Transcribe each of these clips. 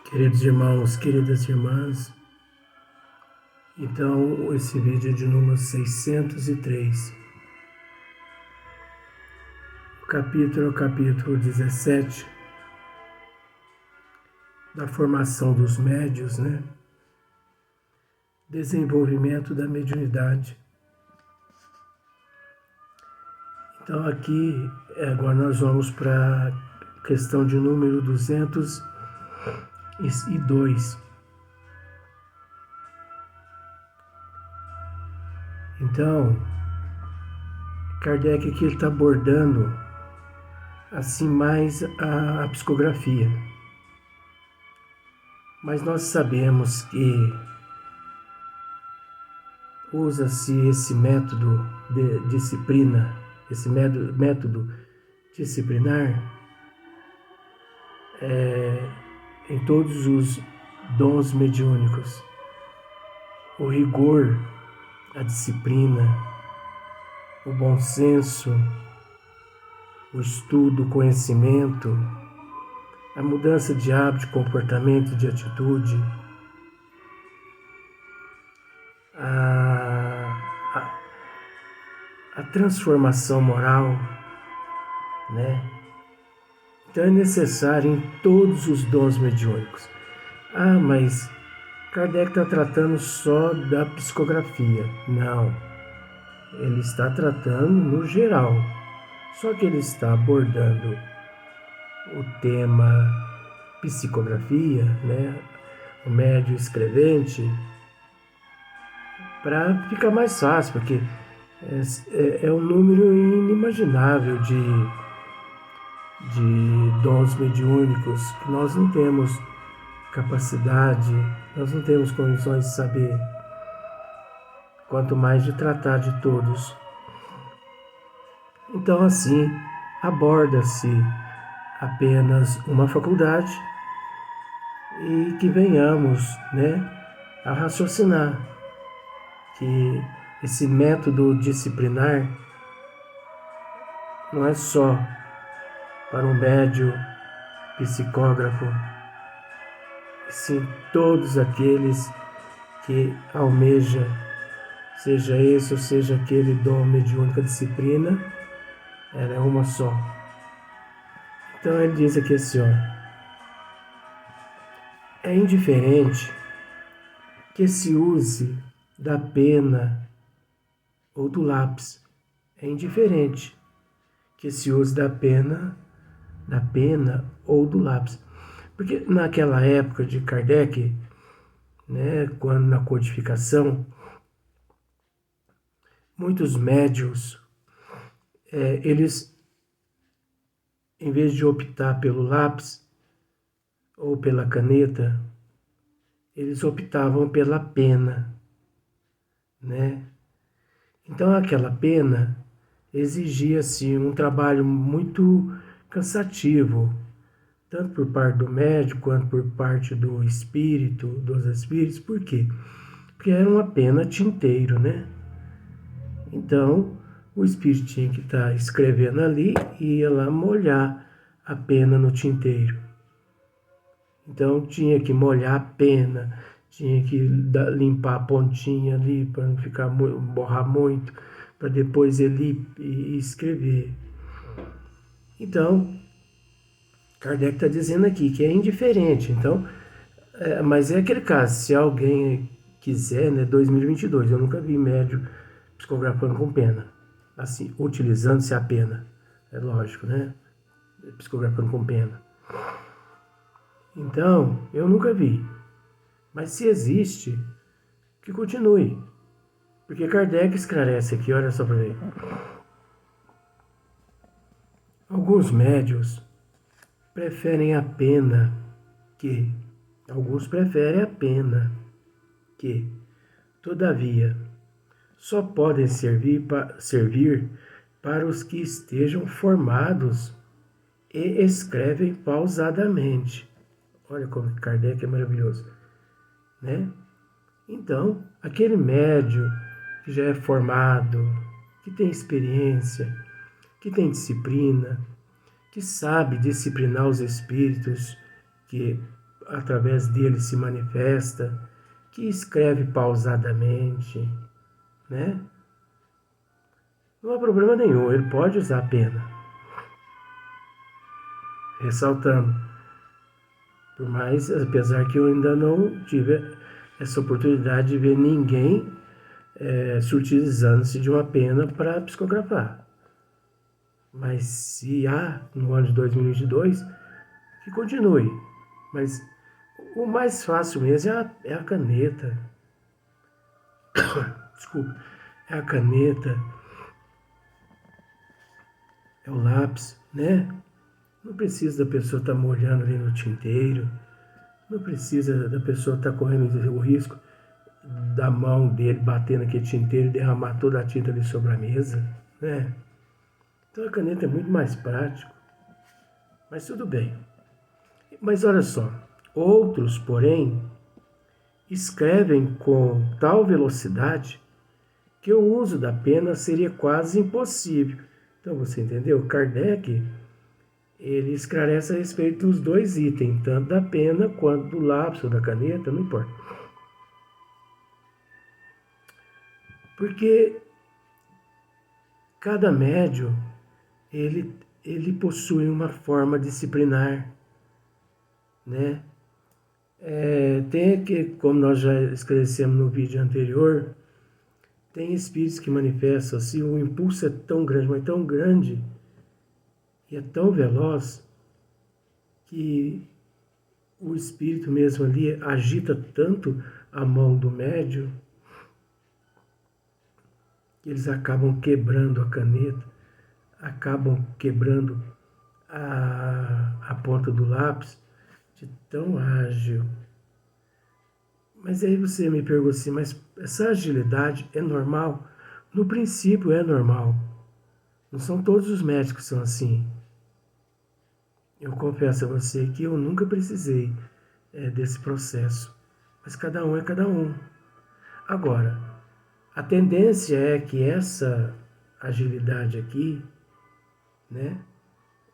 Queridos irmãos, queridas irmãs, então esse vídeo é de número 603. O capítulo é o capítulo 17 da formação dos médios, né? Desenvolvimento da mediunidade. Então aqui, agora nós vamos para a questão de número 202. Então, Kardec aqui está abordando assim mais a psicografia. Mas nós sabemos que usa-se esse método de disciplina, esse método disciplinar em todos os dons mediúnicos. O rigor, a disciplina, o bom senso, o estudo, o conhecimento, a mudança de hábito, de comportamento, de atitude, a transformação moral, né? Então é necessário em todos os dons mediúnicos. Mas Kardec está tratando só da psicografia. Não, ele está tratando no geral. Só que ele está abordando o tema psicografia, né? O médium escrevente, para ficar mais fácil, porque é um número inimaginável de dons mediúnicos que nós não temos capacidade, nós não temos condições de saber, quanto mais de tratar de todos. Então, assim, aborda-se apenas uma faculdade e que venhamos, né, a raciocinar que esse método disciplinar não é só para um médium psicógrafo, sim todos aqueles que almeja, seja esse ou seja aquele dom mediúnico, a disciplina, ela é uma só. Então ele diz aqui assim, é indiferente que se use da pena ou do lápis. É indiferente que se use da pena ou do lápis. Porque naquela época de Kardec, né, quando na codificação, muitos médiuns, eles, em vez de optar pelo lápis ou pela caneta, eles optavam pela pena, né? Então aquela pena exigia assim, um trabalho muito cansativo, tanto por parte do médico quanto por parte do espírito, dos espíritos. Por quê? Porque era uma pena tinteiro, né? Então, o espírito tinha que estar escrevendo ali e ia lá molhar a pena no tinteiro. Então, tinha que molhar a pena, tinha que limpar a pontinha ali para não ficar borrar muito, para depois ele escrever. Então, Kardec está dizendo aqui que é indiferente. Então, mas é aquele caso, se alguém quiser, né, 2022, eu nunca vi médium psicografando com pena, assim, utilizando-se a pena, é lógico, né, psicografando com pena. Então, eu nunca vi, mas se existe, que continue, porque Kardec esclarece aqui, olha só para ver. Alguns médios preferem a pena que, todavia, só podem servir para os que estejam formados e escrevem pausadamente. Olha como Kardec é maravilhoso, né? Então, aquele médium que já é formado, que tem experiência, que tem disciplina, que sabe disciplinar os espíritos que através dele se manifesta, que escreve pausadamente, né? Não há problema nenhum, ele pode usar a pena. Ressaltando, por mais, apesar que eu ainda não tive essa oportunidade de ver ninguém se utilizando-se de uma pena para psicografar. Mas se há no ano de 2022, que continue. Mas o mais fácil mesmo é a caneta. Desculpa. É a caneta, é o lápis, né? Não precisa da pessoa estar molhando ali no tinteiro. Não precisa da pessoa estar correndo o risco da mão dele bater naquele tinteiro e derramar toda a tinta ali sobre a mesa, né? Então a caneta é muito mais prático. Mas tudo bem. Mas olha só, outros, porém, escrevem com tal velocidade que o uso da pena seria quase impossível. Então você entendeu? Kardec, ele esclarece a respeito dos dois itens, tanto da pena quanto do lápis ou da caneta, não importa. Porque cada médium, ele possui uma forma disciplinar, né? Tem que, como nós já esclarecemos no vídeo anterior, tem espíritos que manifestam assim, o impulso é tão grande, mas tão grande, e é tão veloz, que o espírito mesmo ali agita tanto a mão do médium, que eles acabam quebrando a caneta, acabam quebrando a ponta do lápis, de tão ágil. Mas aí você me pergunta assim, mas essa agilidade é normal? No princípio é normal. Não são todos os médicos que são assim. Eu confesso a você que eu nunca precisei desse processo. Mas cada um é cada um. Agora, a tendência é que essa agilidade aqui, né,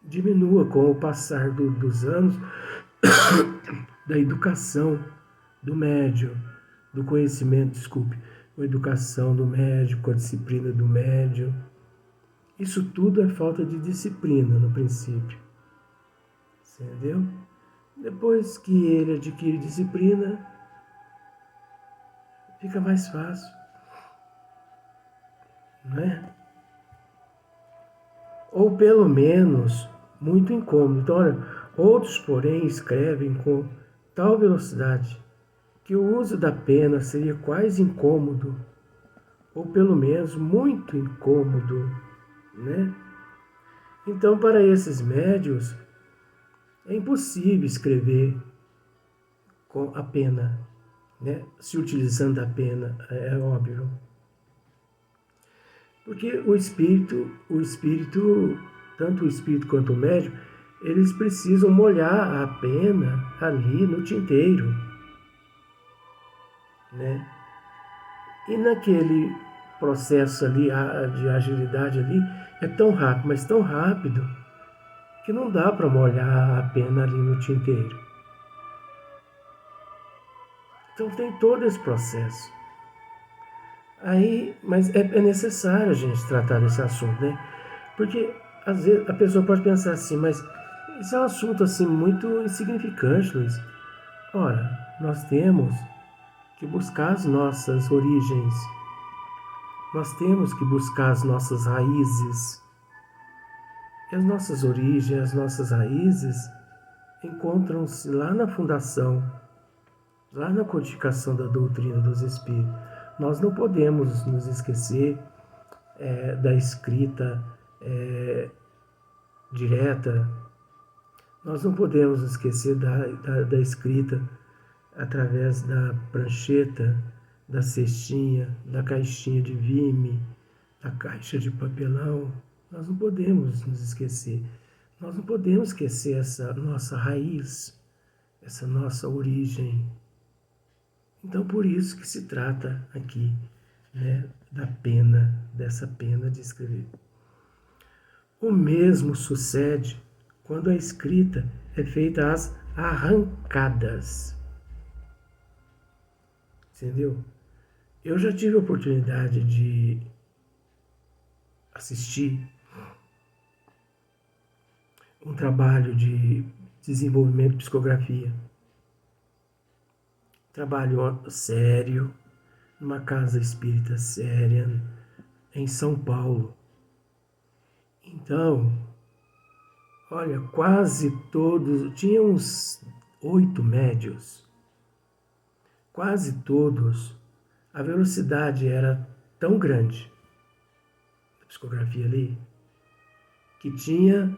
diminua com o passar dos anos da educação do médium, do conhecimento, desculpe, com a educação do médium, com a disciplina do médium. Isso tudo é falta de disciplina no princípio. Entendeu? Depois que ele adquire disciplina, fica mais fácil. Não é? Ou pelo menos muito incômodo. Então, olha, outros, porém, escrevem com tal velocidade que o uso da pena seria quase incômodo, ou pelo menos muito incômodo, né? Então, para esses médios, é impossível escrever com a pena, né? Se utilizando a pena, é óbvio. Porque o espírito, tanto o espírito quanto o médium, eles precisam molhar a pena ali no tinteiro, né? E naquele processo ali de agilidade ali, é tão rápido, mas tão rápido, que não dá para molhar a pena ali no tinteiro. Então tem todo esse processo. Aí, mas é necessário a gente tratar desse assunto, né? Porque às vezes a pessoa pode pensar assim, mas isso é um assunto assim muito insignificante, Luiz. Ora, nós temos que buscar as nossas origens. Nós temos que buscar as nossas raízes. E as nossas origens, as nossas raízes encontram-se lá na fundação, lá na codificação da doutrina dos Espíritos. Nós não podemos nos esquecer da escrita direta, nós não podemos nos esquecer da escrita através da prancheta, da cestinha, da caixinha de vime, da caixa de papelão. Nós não podemos nos esquecer. Nós não podemos esquecer essa nossa raiz, essa nossa origem. Então, por isso que se trata aqui, né, da pena, dessa pena de escrever. O mesmo sucede quando a escrita é feita às arrancadas. Entendeu? Eu já tive a oportunidade de assistir um trabalho de desenvolvimento de psicografia. Trabalho sério, numa casa espírita séria, em São Paulo. Então, olha, quase todos, tinha uns 8 médios, quase todos, a velocidade era tão grande, da psicografia ali, que tinha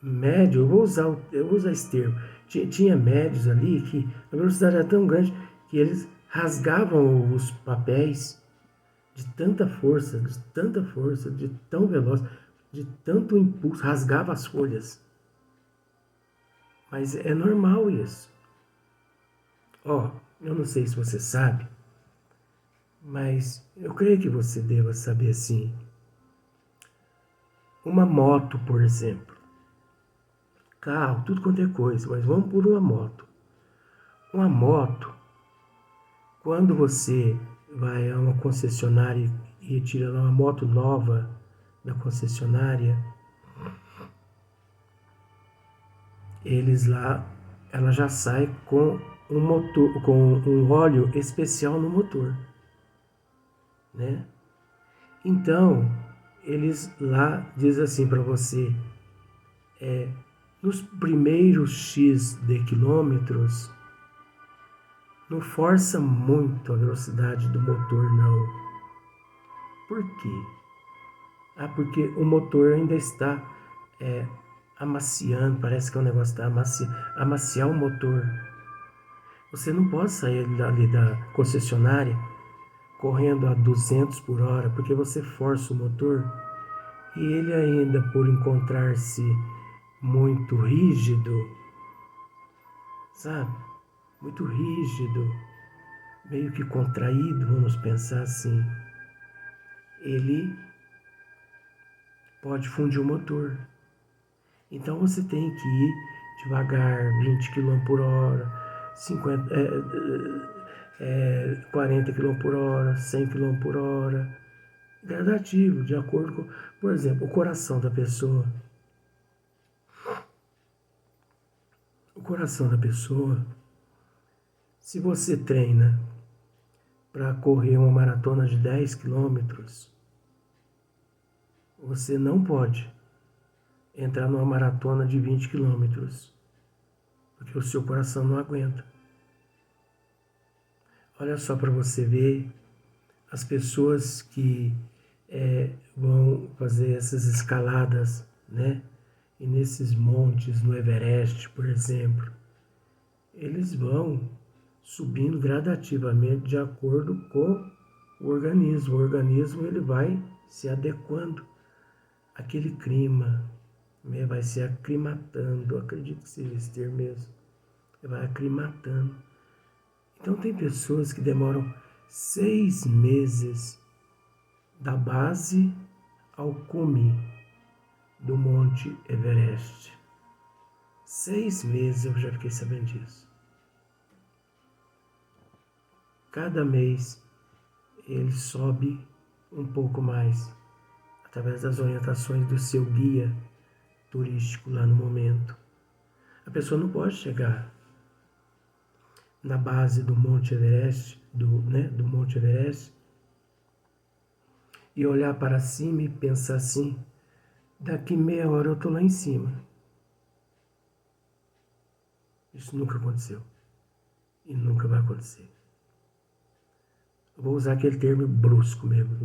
médio, eu vou usar esse termo, tinha médios ali que a velocidade era tão grande que eles rasgavam os papéis de tanta força, de tão veloz, de tanto impulso, rasgava as folhas. Mas é normal isso. Ó, eu não sei se você sabe, mas eu creio que você deva saber assim. Uma moto, por exemplo. Carro, tudo quanto é coisa, mas vamos por uma moto. Uma moto, quando você vai a uma concessionária e retira uma moto nova da concessionária, ela já sai com um motor, com um óleo especial no motor, né? Então, eles lá dizem assim para você, nos primeiros X de quilômetros, não força muito a velocidade do motor, não. Por quê? Porque o motor ainda está amaciando, parece que é um negócio está amaciar o motor. Você não pode sair ali da concessionária correndo a 200 por hora, porque você força o motor e ele ainda, por encontrar-se muito rígido, sabe? Muito rígido, meio que contraído, vamos pensar assim, ele pode fundir o motor. Então você tem que ir devagar, 20 km por hora, 40 km por hora, 100 km por hora, gradativo, de acordo com, por exemplo, o coração da pessoa. O coração da pessoa, se você treina para correr uma maratona de 10 quilômetros, você não pode entrar numa maratona de 20 quilômetros, porque o seu coração não aguenta. Olha só para você ver as pessoas que vão fazer essas escaladas, né? E nesses montes, no Everest, por exemplo, eles vão subindo gradativamente de acordo com o organismo. O organismo ele vai se adequando àquele clima, né? Vai se aclimatando, acredito que seja esse termo mesmo, vai aclimatando. Então tem pessoas que demoram 6 meses da base ao cume do Monte Everest. 6 meses eu já fiquei sabendo disso. Cada mês ele sobe um pouco mais, através das orientações do seu guia turístico lá no momento. A pessoa não pode chegar na base do Monte Everest, do Monte Everest, e olhar para cima e pensar assim, daqui meia hora eu estou lá em cima. Isso nunca aconteceu. E nunca vai acontecer. Eu vou usar aquele termo brusco mesmo,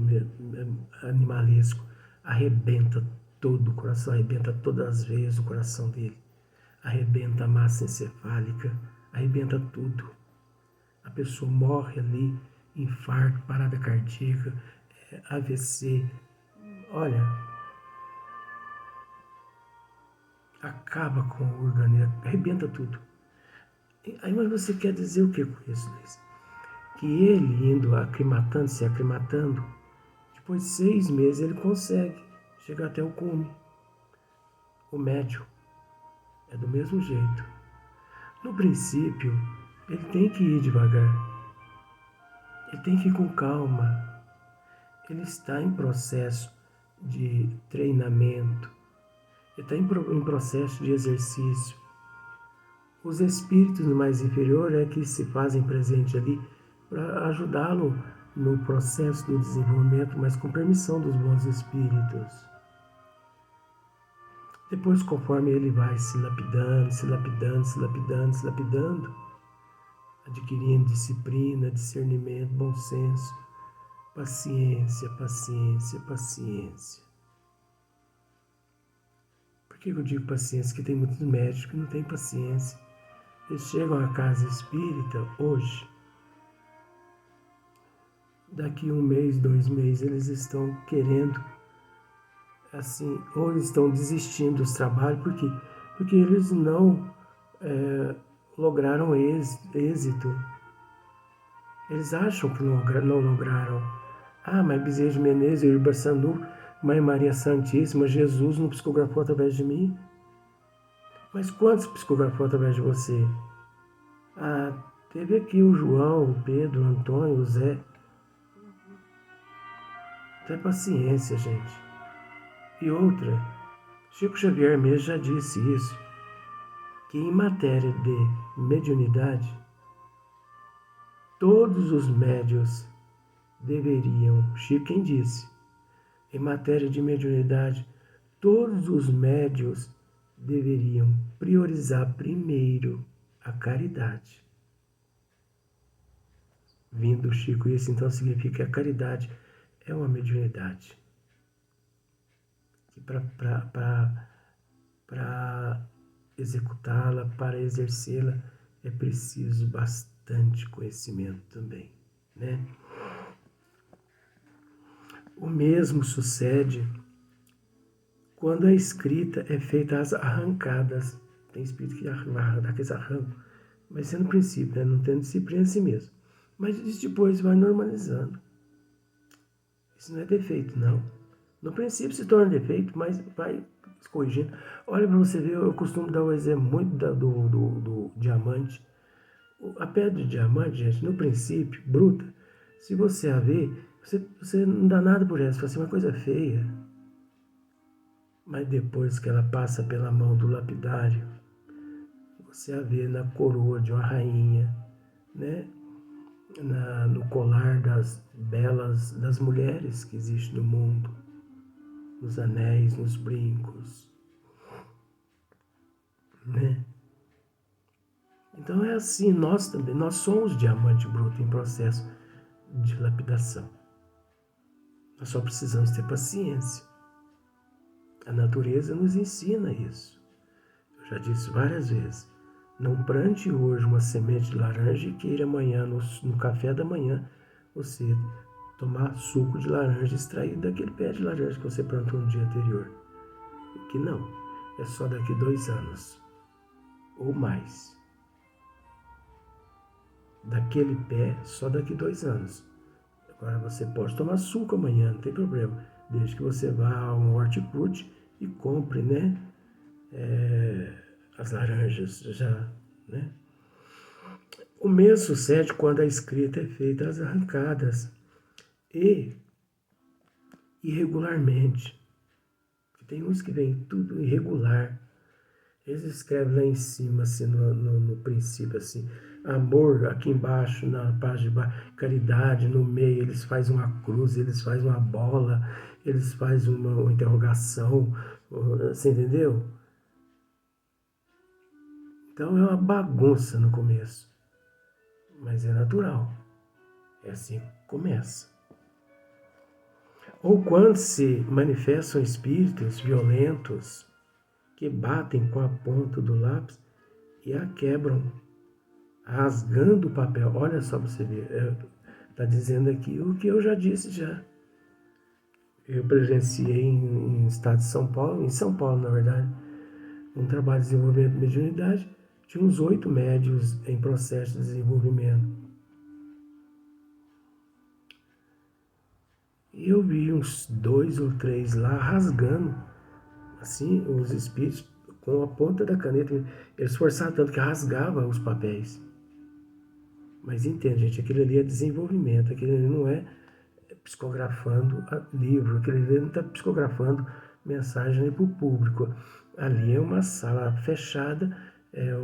animalesco. Arrebenta todo o coração, arrebenta todas as veias do coração dele. Arrebenta a massa encefálica, arrebenta tudo. A pessoa morre ali, infarto, parada cardíaca, AVC. Olha, acaba com o organismo, arrebenta tudo. Aí, mas você quer dizer o que com isso, Luiz? Que ele indo aclimatando, se aclimatando, depois de 6 meses ele consegue chegar até o cume, o médio. É do mesmo jeito. No princípio, ele tem que ir devagar. Ele tem que ir com calma. Ele está em processo de treinamento. Ele está em processo de exercício. Os espíritos mais inferiores é que se fazem presente ali para ajudá-lo no processo do desenvolvimento, mas com permissão dos bons espíritos. Depois, conforme ele vai se lapidando, se lapidando, se lapidando, se lapidando, adquirindo disciplina, discernimento, bom senso, paciência, paciência, paciência. Por que eu digo paciência? Porque tem muitos médicos que não têm paciência. Eles chegam à casa espírita hoje, daqui 1 mês, 2 meses, eles estão querendo, assim, ou eles estão desistindo dos trabalhos, porque eles não lograram êxito. Eles acham que não lograram. Ah, mas Bezerra de Menezes, Irba Sandu, Mãe Maria Santíssima, Jesus não psicografou através de mim? Mas quantos psicografou através de você? Ah, teve aqui o João, o Pedro, o Antônio, o Zé. Tenha paciência, gente. E outra, Chico Xavier mesmo já disse isso, que em matéria de mediunidade, todos os médios deveriam, Chico quem disse, em matéria de mediunidade, todos os médios deveriam priorizar primeiro a caridade. Vindo Chico, isso então significa que a caridade é uma mediunidade. Que para executá-la, para exercê-la, é preciso bastante conhecimento também, né? O mesmo sucede quando a escrita é feita às arrancadas. Tem espírito que dá aqueles arrancos, vai ser no princípio, né? Não tendo disciplina em si mesmo. Mas isso depois vai normalizando. Isso não é defeito, não. No princípio se torna defeito, mas vai corrigindo. Olha para você ver, eu costumo dar o exemplo muito do diamante. A pedra de diamante, gente, no princípio, bruta, se você a ver, você não dá nada por ela, você fala assim, uma coisa feia. Mas depois que ela passa pela mão do lapidário, você a vê na coroa de uma rainha, né? No colar das belas, das mulheres que existe no mundo, nos anéis, nos brincos, né? Então é assim, nós também, nós somos diamante bruto em processo de lapidação. Nós só precisamos ter paciência. A natureza nos ensina isso. Eu já disse várias vezes. Não plante hoje uma semente de laranja e queira amanhã, no café da manhã, você tomar suco de laranja extraído daquele pé de laranja que você plantou no dia anterior. Que não, é só daqui 2 anos ou mais. Daquele pé, só daqui 2 anos. Agora você pode tomar suco amanhã, não tem problema, desde que você vá a um hortifruti e compre, né? As laranjas já, né? O mesmo sucede quando a escrita é feita às arrancadas e irregularmente. Tem uns que vem tudo irregular. Eles escrevem lá em cima, assim, no princípio, assim, amor, aqui embaixo, na página de baixo, caridade, no meio, eles fazem uma cruz, eles fazem uma bola, eles fazem uma interrogação, você entendeu? Então é uma bagunça no começo, mas é natural, é assim que começa. Ou quando se manifestam espíritos violentos que batem com a ponta do lápis e a quebram, rasgando o papel. Olha só para você ver, está dizendo aqui o que eu já disse já. Eu presenciei em estado de São Paulo, em São Paulo na verdade, um trabalho de desenvolvimento de mediunidade, tinha uns 8 médios em processo de desenvolvimento. E eu vi uns 2 ou 3 lá rasgando, assim, os espíritos com a ponta da caneta, eles forçavam tanto que rasgava os papéis. Mas entende, gente, aquilo ali é desenvolvimento, aquilo ali não é psicografando livro, aquilo ali não está psicografando mensagem para o público. Ali é uma sala fechada,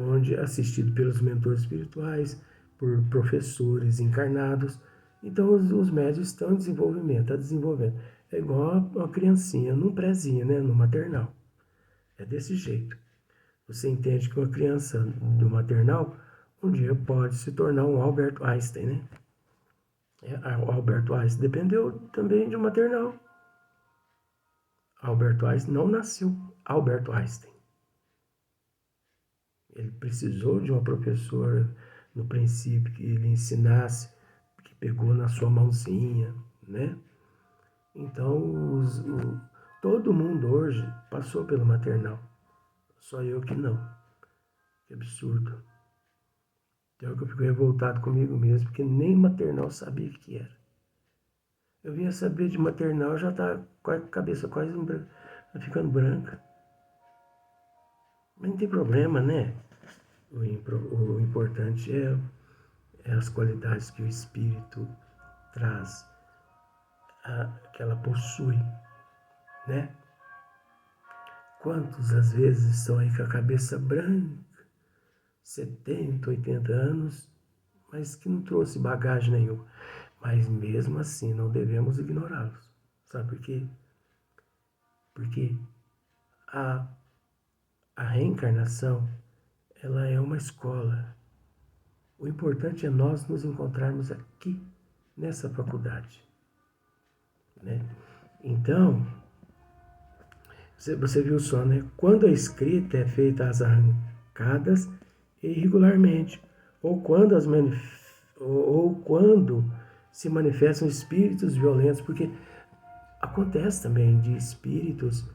onde assistido pelos mentores espirituais, por professores encarnados. Então os médios estão em desenvolvimento, está desenvolvendo. É igual uma criancinha num prézinho, né, no maternal. É desse jeito. Você entende que uma criança do maternal um dia pode se tornar um Albert Einstein, né? O Albert Einstein dependeu também de um maternal. Albert Einstein não nasceu Albert Einstein. Ele precisou de uma professora no princípio que ele ensinasse, que pegou na sua mãozinha, né? Então, todo mundo hoje passou pelo maternal. Só eu que não. Que absurdo. Então eu fico revoltado comigo mesmo, porque nem maternal sabia o que era. Eu vinha saber de maternal, já tá com a cabeça quase ficando branca. Mas não tem problema, né? O importante é as qualidades que o espírito traz, que ela possui, né? Quantos às vezes estão aí com a cabeça branca, 70, 80 anos, mas que não trouxe bagagem nenhuma. Mas mesmo assim não devemos ignorá-los. Sabe por quê? Porque a reencarnação, ela é uma escola. O importante é nós nos encontrarmos aqui, nessa faculdade, né? Então, você viu só, né? Quando a escrita é feita às arrancadas irregularmente, ou quando se manifestam espíritos violentos, porque acontece também de espíritos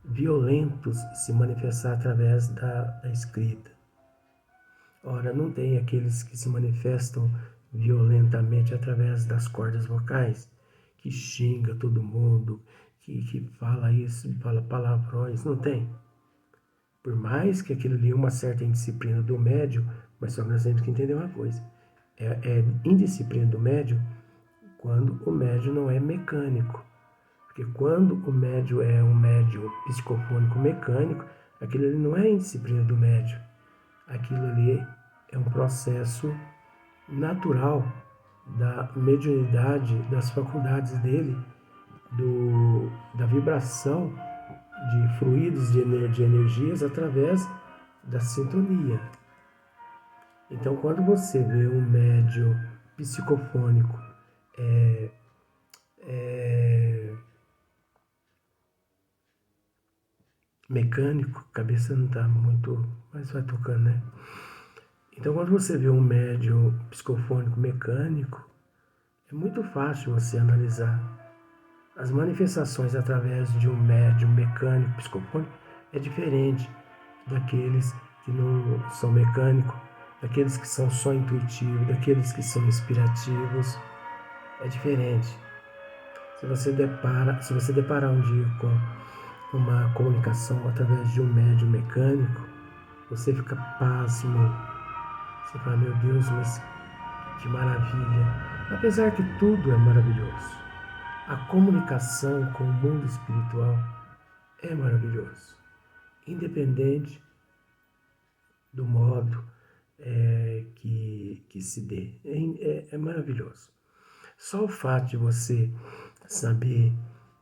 violentos se manifestar através da escrita. Ora, não tem aqueles que se manifestam violentamente através das cordas vocais, que xinga todo mundo, que fala isso, fala palavrões, não tem. Por mais que aquilo ali é uma certa indisciplina do médium, mas só que nós temos que entender uma coisa. É indisciplina do médium quando o médium não é mecânico. Porque quando o médium é um médium psicofônico mecânico, aquilo ali não é indisciplina do médium. Aquilo ali é um processo natural da mediunidade, das faculdades dele, da vibração de fluidos de energias através da sintonia. Então, quando você vê um médium psicofônico mecânico, a cabeça não está muito, mas vai tocando, né? Então, quando você vê um médium psicofônico mecânico, é muito fácil você analisar. As manifestações através de um médium mecânico psicofônico é diferente daqueles que não são mecânicos, daqueles que são só intuitivos, daqueles que são inspirativos. É diferente. Se você deparar um dia com uma comunicação através de um médium mecânico, você fica pasmo. Você fala, meu Deus, mas que maravilha. Apesar que tudo é maravilhoso. A comunicação com o mundo espiritual é maravilhoso. Independente do modo que se dê. É maravilhoso. Só o fato de você saber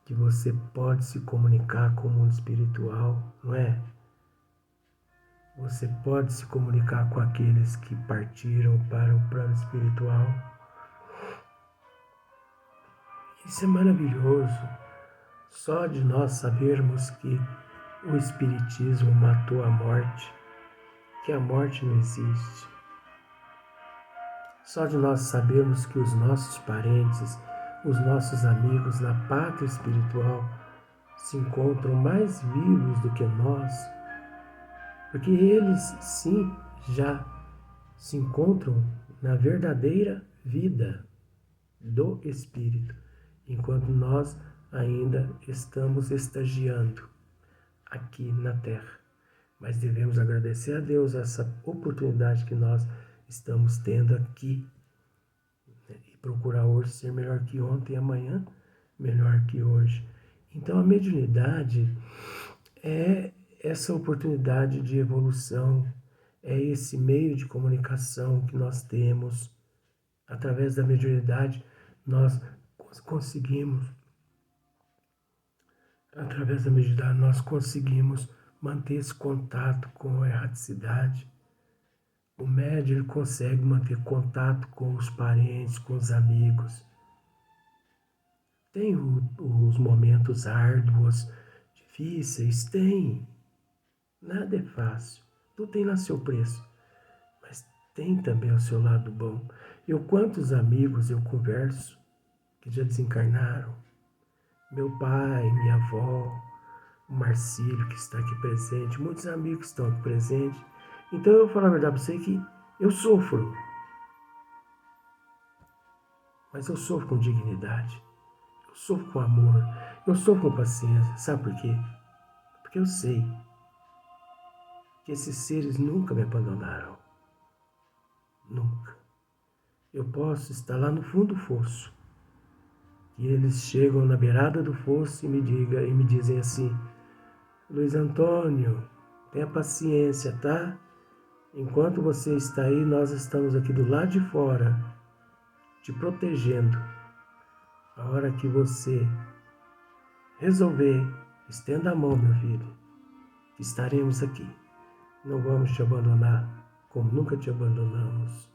que você pode se comunicar com o mundo espiritual, não é? Você pode se comunicar com aqueles que partiram para o plano espiritual. Isso é maravilhoso. Só de nós sabermos que o Espiritismo matou a morte, que a morte não existe. Só de nós sabermos que os nossos parentes, os nossos amigos na pátria espiritual se encontram mais vivos do que nós, porque eles sim já se encontram na verdadeira vida do Espírito, enquanto nós ainda estamos estagiando aqui na Terra. mas devemos agradecer a Deus essa oportunidade que nós estamos tendo aqui, né? E procurar hoje ser melhor que ontem e amanhã melhor que hoje. Então a mediunidade é essa oportunidade de evolução, é esse meio de comunicação que nós temos. Através da mediunidade, nós conseguimos, através da mediunidade, nós conseguimos manter esse contato com a erraticidade. O médium ele consegue manter contato com os parentes, com os amigos. Tem os momentos árduos, difíceis, tem. Nada é fácil, tudo tem lá seu preço, mas tem também o seu lado bom. Quantos amigos eu converso que já desencarnaram, meu pai, minha avó, o Marcílio que está aqui presente, muitos amigos que estão aqui presentes. Então eu vou falar a verdade para você que eu sofro, mas eu sofro com dignidade, eu sofro com amor, eu sofro com paciência. Sabe por quê? Porque eu sei que esses seres nunca me abandonaram. Nunca. Eu posso estar lá no fundo do fosso. E eles chegam na beirada do fosso e me dizem assim: Luiz Antônio, tenha paciência, tá? Enquanto você está aí, nós estamos aqui do lado de fora, te protegendo. A hora que você resolver, estenda a mão, meu filho. Estaremos aqui. Não vamos te abandonar como nunca te abandonamos.